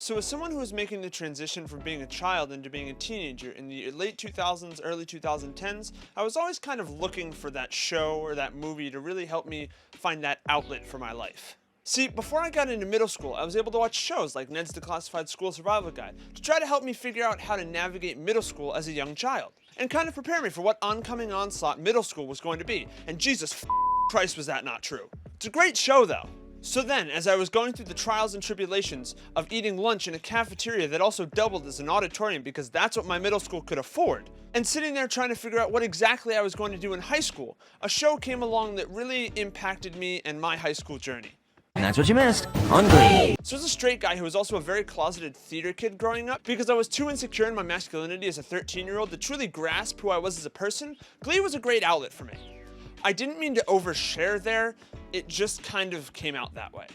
So as someone who was making the transition from being a child into being a teenager in the late 2000s, early 2010s, I was always kind of looking for that show or that movie to really help me find that outlet for my life. See, before I got into middle school, I was able to watch shows like Ned's Declassified School Survival Guide to try to help me figure out how to navigate middle school as a young child, and kind of prepare me for what oncoming onslaught middle school was going to be. And Jesus Christ, was that not true. It's a great show though. So then, as I was going through the trials and tribulations of eating lunch in a cafeteria that also doubled as an auditorium because that's what my middle school could afford, and sitting there trying to figure out what exactly I was going to do in high school, a show came along that really impacted me and my high school journey. And that's what you missed on Glee. So as a straight guy who was also a very closeted theater kid growing up, because I was too insecure in my masculinity as a 13-year-old to truly grasp who I was as a person, Glee was a great outlet for me. I didn't mean to overshare there, it just kind of came out that way.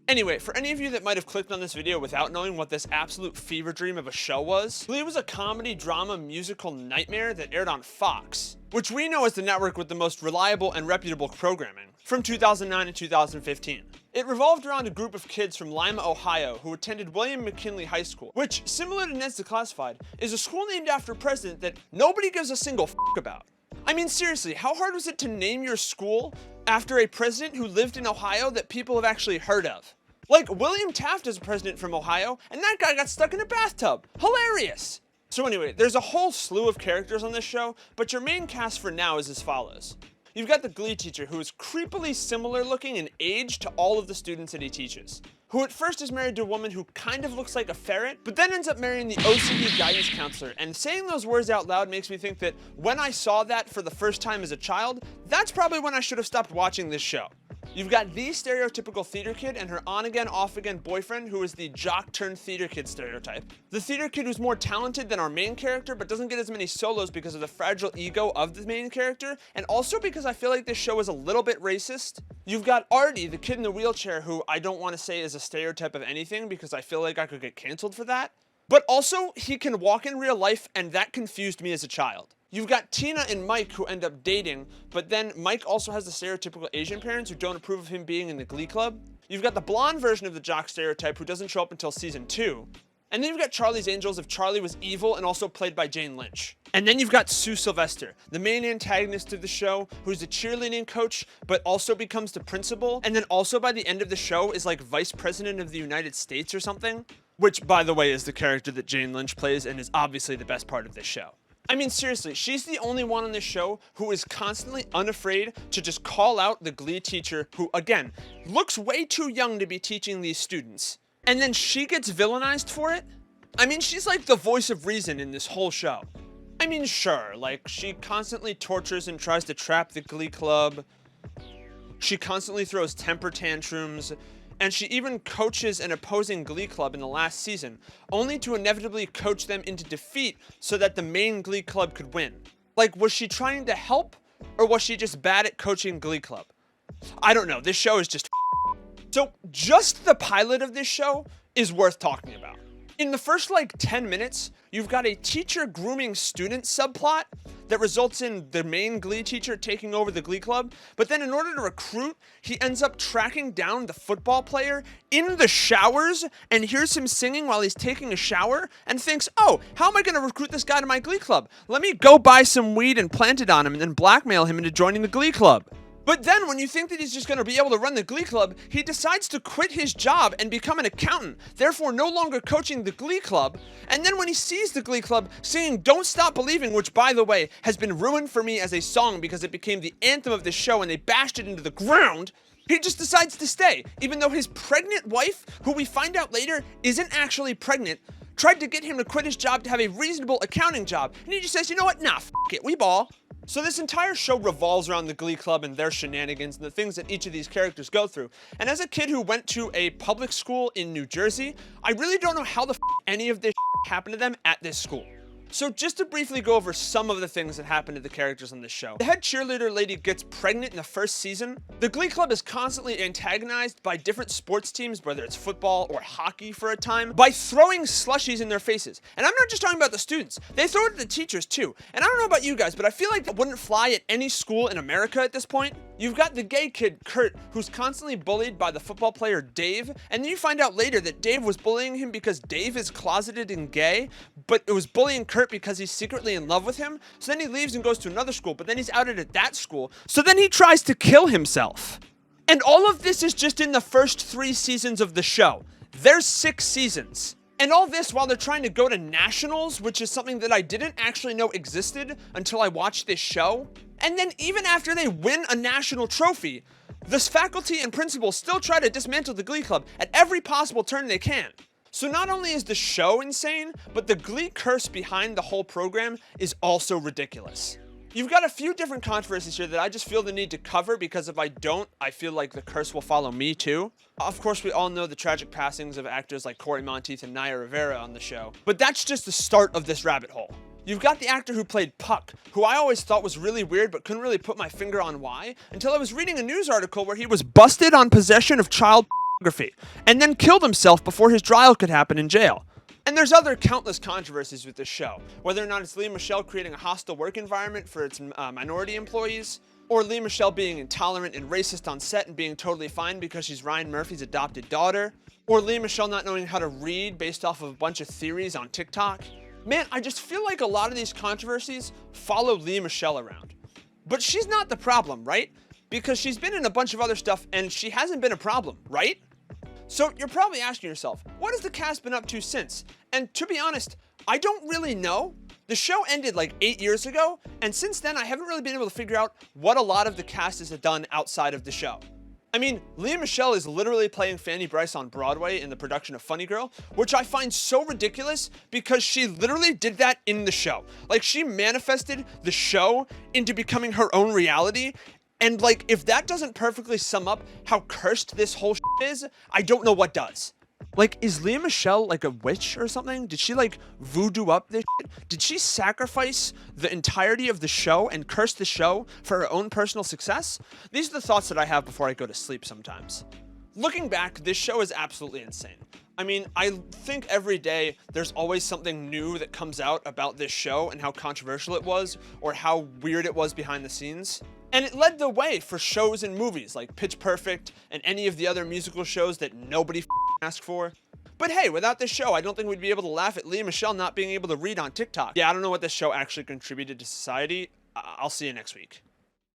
Anyway, for any of you that might have clicked on this video without knowing what this absolute fever dream of a show was, Glee was a comedy, drama, musical nightmare that aired on Fox, which we know as the network with the most reliable and reputable programming, from 2009 to 2015. It revolved around a group of kids from Lima, Ohio, who attended William McKinley High School, which, similar to Ned's Declassified, is a school named after a president that nobody gives a single f*** about. I mean, seriously, how hard was it to name your school after a president who lived in Ohio that people have actually heard of? Like, William Taft is a president from Ohio, and that guy got stuck in a bathtub. Hilarious! So anyway, there's a whole slew of characters on this show, but your main cast for now is as follows. You've got the Glee teacher, who is creepily similar looking in age to all of the students that he teaches, who at first is married to a woman who kind of looks like a ferret, but then ends up marrying the OCD guidance counselor. And saying those words out loud makes me think that when I saw that for the first time as a child, that's probably when I should have stopped watching this show. You've got the stereotypical theater kid and her on-again, off-again boyfriend, who is the jock-turned-theater kid stereotype. The theater kid who's more talented than our main character, but doesn't get as many solos because of the fragile ego of the main character, and also because I feel like this show is a little bit racist. You've got Artie, the kid in the wheelchair, who I don't want to say is a stereotype of anything because I feel like I could get canceled for that. But also, he can walk in real life, and that confused me as a child. You've got Tina and Mike who end up dating, but then Mike also has the stereotypical Asian parents who don't approve of him being in the Glee Club. You've got the blonde version of the jock stereotype who doesn't show up until season 2. And then you've got Charlie's Angels if Charlie was evil and also played by Jane Lynch. And then you've got Sue Sylvester, the main antagonist of the show, who's a cheerleading coach, but also becomes the principal, and then also by the end of the show is like vice president of the United States or something. Which, by the way, is the character that Jane Lynch plays and is obviously the best part of this show. I mean, seriously, she's the only one on this show who is constantly unafraid to just call out the Glee teacher who, again, looks way too young to be teaching these students. And then she gets villainized for it? I mean, she's like the voice of reason in this whole show. I mean, sure, like, she constantly tortures and tries to trap the Glee Club. She constantly throws temper tantrums. And she even coaches an opposing Glee Club in the last season, only to inevitably coach them into defeat so that the main Glee Club could win. Like, was she trying to help, or was she just bad at coaching Glee Club? I don't know, this show is just So, just the pilot of this show is worth talking about. In the first, like, 10 minutes, you've got a teacher grooming student subplot that results in the main Glee teacher taking over the Glee Club, but then in order to recruit, he ends up tracking down the football player in the showers and hears him singing while he's taking a shower and thinks, oh, how am I going to recruit this guy to my Glee Club? Let me go buy some weed and plant it on him and then blackmail him into joining the Glee Club. But then when you think that he's just going to be able to run the Glee Club, he decides to quit his job and become an accountant, therefore no longer coaching the Glee Club. And then when he sees the Glee Club singing Don't Stop Believing, which, by the way, has been ruined for me as a song because it became the anthem of the show and they bashed it into the ground, he just decides to stay, even though his pregnant wife, who we find out later isn't actually pregnant, tried to get him to quit his job to have a reasonable accounting job. And he just says, you know what, nah, f*** it, we ball. So this entire show revolves around the Glee Club and their shenanigans and the things that each of these characters go through. And as a kid who went to a public school in New Jersey, I really don't know how the f*** any of this happened to them at this school. So just to briefly go over some of the things that happen to the characters on this show. The head cheerleader lady gets pregnant in the first season. The Glee Club is constantly antagonized by different sports teams, whether it's football or hockey for a time, by throwing slushies in their faces. And I'm not just talking about the students. They throw it at the teachers too. And I don't know about you guys, but I feel like that wouldn't fly at any school in America at this point. You've got the gay kid, Kurt, who's constantly bullied by the football player Dave, and then you find out later that Dave was bullying him because Dave is closeted and gay, but it was bullying Kurt because he's secretly in love with him, so then he leaves and goes to another school, but then he's outed at that school, so then he tries to kill himself. And all of this is just in the first 3 seasons of the show. There's 6 seasons. And all this while they're trying to go to nationals, which is something that I didn't actually know existed until I watched this show. And then even after they win a national trophy, this faculty and principal still try to dismantle the Glee Club at every possible turn they can. So not only is the show insane, but the Glee curse behind the whole program is also ridiculous. You've got a few different controversies here that I just feel the need to cover because if I don't, I feel like the curse will follow me too. Of course, we all know the tragic passings of actors like Corey Monteith and Naya Rivera on the show, but that's just the start of this rabbit hole. You've got the actor who played Puck, who I always thought was really weird but couldn't really put my finger on why, until I was reading a news article where he was busted on possession of child pornography, and then killed himself before his trial could happen in jail. And there's other countless controversies with this show, whether or not it's Lea Michele creating a hostile work environment for its minority employees, or Lea Michele being intolerant and racist on set and being totally fine because she's Ryan Murphy's adopted daughter, or Lea Michele not knowing how to read based off of a bunch of theories on TikTok. Man, I just feel like a lot of these controversies follow Lea Michele around. But she's not the problem, right? Because she's been in a bunch of other stuff and she hasn't been a problem, right? So you're probably asking yourself, what has the cast been up to since? And to be honest, I don't really know. The show ended like 8 years ago, and since then I haven't really been able to figure out what a lot of the cast has done outside of the show. I mean, Lea Michele is literally playing Fanny Bryce on Broadway in the production of Funny Girl, which I find so ridiculous because she literally did that in the show. Like, she manifested the show into becoming her own reality. And like, if that doesn't perfectly sum up how cursed this whole shit is, I don't know what does. Like, is Lea Michele like a witch or something? Did she like voodoo up this shit? Did she sacrifice the entirety of the show and curse the show for her own personal success? These are the thoughts that I have before I go to sleep sometimes. Looking back, this show is absolutely insane. I mean, I think every day there's always something new that comes out about this show and how controversial it was or how weird it was behind the scenes. And it led the way for shows and movies like Pitch Perfect and any of the other musical shows that nobody asked for. But hey, without this show, I don't think we'd be able to laugh at Lea Michele not being able to read on TikTok. Yeah, I don't know what this show actually contributed to society. I'll see you next week.